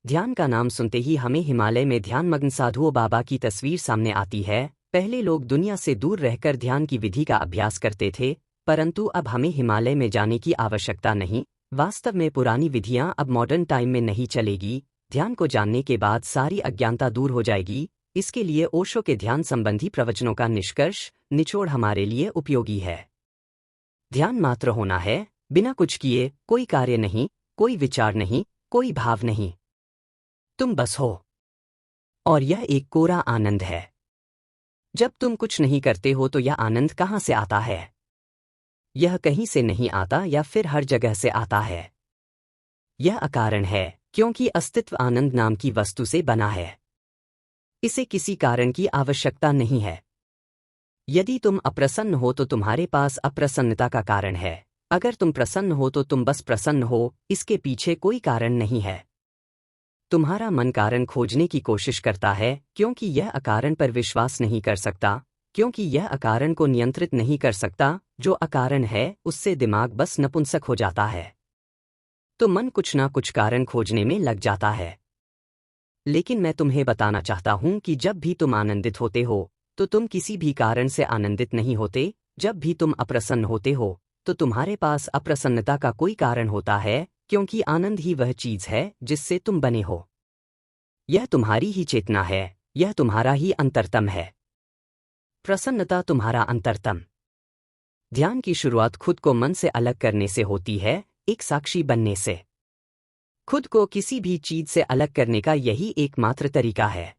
ध्यान का नाम सुनते ही हमें हिमालय में ध्यानमग्न साधुओं बाबा की तस्वीर सामने आती है। पहले लोग दुनिया से दूर रहकर ध्यान की विधि का अभ्यास करते थे, परंतु अब हमें हिमालय में जाने की आवश्यकता नहीं। वास्तव में पुरानी विधियां अब मॉडर्न टाइम में नहीं चलेगी। ध्यान को जानने के बाद सारी अज्ञानता दूर हो जाएगी। इसके लिए ओशो के ध्यान संबंधी प्रवचनों का निचोड़ हमारे लिए उपयोगी है। ध्यान मात्र होना है, बिना कुछ किए, कोई कार्य नहीं, कोई विचार नहीं, कोई भाव नहीं। तुम बस हो। और यह एक कोरा आनंद है। जब तुम कुछ नहीं करते हो तो यह आनंद कहाँ से आता है? यह कहीं से नहीं आता या फिर हर जगह से आता है। यह अकारण है, क्योंकि अस्तित्व आनंद नाम की वस्तु से बना है। इसे किसी कारण की आवश्यकता नहीं है। यदि तुम अप्रसन्न हो तो तुम्हारे पास अप्रसन्नता का कारण है। अगर तुम प्रसन्न हो तो तुम बस प्रसन्न हो, इसके पीछे कोई कारण नहीं है। तुम्हारा मन कारण खोजने की कोशिश करता है, क्योंकि यह अकारण पर विश्वास नहीं कर सकता, क्योंकि यह अकारण को नियंत्रित नहीं कर सकता। जो अकारण है उससे दिमाग बस नपुंसक हो जाता है। तो मन कुछ ना कुछ कारण खोजने में लग जाता है। लेकिन मैं तुम्हें बताना चाहता हूं कि जब भी तुम आनंदित होते हो तो तुम किसी भी कारण से आनंदित नहीं होते। जब भी तुम अप्रसन्न होते हो तो तुम्हारे पास अप्रसन्नता का कोई कारण होता है, क्योंकि आनंद ही वह चीज है जिससे तुम बने हो। यह तुम्हारी ही चेतना है, यह तुम्हारा ही अंतरतम है। प्रसन्नता तुम्हारा अंतरतम। ध्यान की शुरुआत खुद को मन से अलग करने से होती है, एक साक्षी बनने से। खुद को किसी भी चीज से अलग करने का यही एकमात्र तरीका है।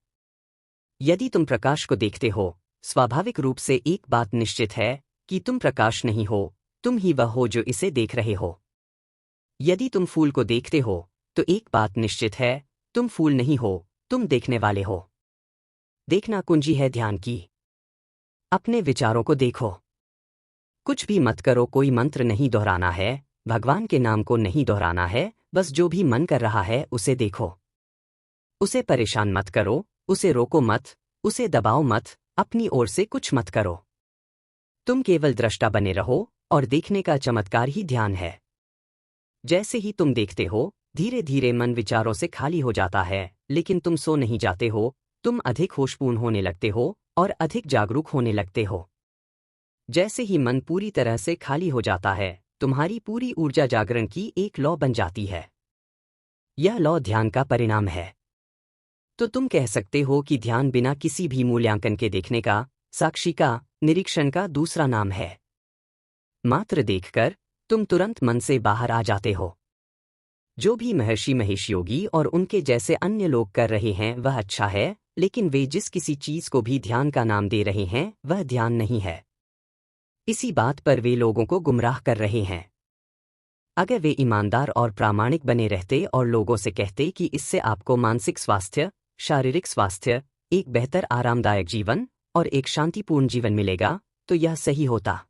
यदि तुम प्रकाश को देखते हो, स्वाभाविक रूप से एक बात निश्चित है कि तुम प्रकाश नहीं हो, तुम ही वह हो जो इसे देख रहे हो। यदि तुम फूल को देखते हो तो एक बात निश्चित है, तुम फूल नहीं हो, तुम देखने वाले हो। देखना कुंजी है ध्यान की। अपने विचारों को देखो। कुछ भी मत करो, कोई मंत्र नहीं दोहराना है, भगवान के नाम को नहीं दोहराना है, बस जो भी मन कर रहा है उसे देखो। उसे परेशान मत करो, उसे रोको मत, उसे दबाओ मत, अपनी ओर से कुछ मत करो। तुम केवल दृष्टा बने रहो, और देखने का चमत्कार ही ध्यान है। जैसे ही तुम देखते हो, धीरे धीरे मन विचारों से खाली हो जाता है, लेकिन तुम सो नहीं जाते हो। तुम अधिक होशपूर्ण होने लगते हो और अधिक जागरूक होने लगते हो। जैसे ही मन पूरी तरह से खाली हो जाता है, तुम्हारी पूरी ऊर्जा जागरण की एक लौ बन जाती है। यह लौ ध्यान का परिणाम है। तो तुम कह सकते हो कि ध्यान बिना किसी भी मूल्यांकन के देखने का, साक्षी का, निरीक्षण का दूसरा नाम है। मात्र देखकर तुम तुरंत मन से बाहर आ जाते हो। जो भी महर्षि महेश योगी और उनके जैसे अन्य लोग कर रहे हैं वह अच्छा है, लेकिन वे जिस किसी चीज को भी ध्यान का नाम दे रहे हैं वह ध्यान नहीं है। इसी बात पर वे लोगों को गुमराह कर रहे हैं। अगर वे ईमानदार और प्रामाणिक बने रहते और लोगों से कहते कि इससे आपको मानसिक स्वास्थ्य, शारीरिक स्वास्थ्य, एक बेहतर आरामदायक जीवन और एक शांतिपूर्ण जीवन मिलेगा, तो यह सही होता।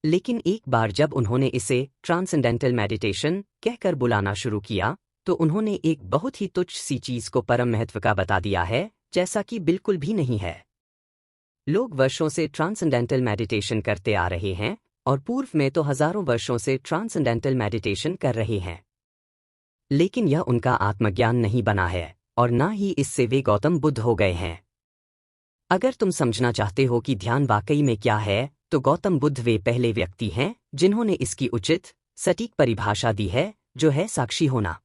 लेकिन एक बार जब उन्होंने इसे ट्रांसेंडेंटल मेडिटेशन कहकर बुलाना शुरू किया, तो उन्होंने एक बहुत ही तुच्छ सी चीज को परम महत्व का बता दिया है, जैसा कि बिल्कुल भी नहीं है। लोग वर्षों से ट्रांसेंडेंटल मेडिटेशन करते आ रहे हैं, और पूर्व में तो हजारों वर्षों से ट्रांसेंडेंटल मेडिटेशन कर रहे हैं। लेकिन यह उनका आत्मज्ञान नहीं बना है, और ना ही इससे वे गौतम बुद्ध हो गए हैं। अगर तुम समझना चाहते हो कि ध्यान वाकई में क्या है, तो गौतम बुद्ध वे पहले व्यक्ति हैं जिन्होंने इसकी उचित, सटीक परिभाषा दी है, जो है साक्षी होना।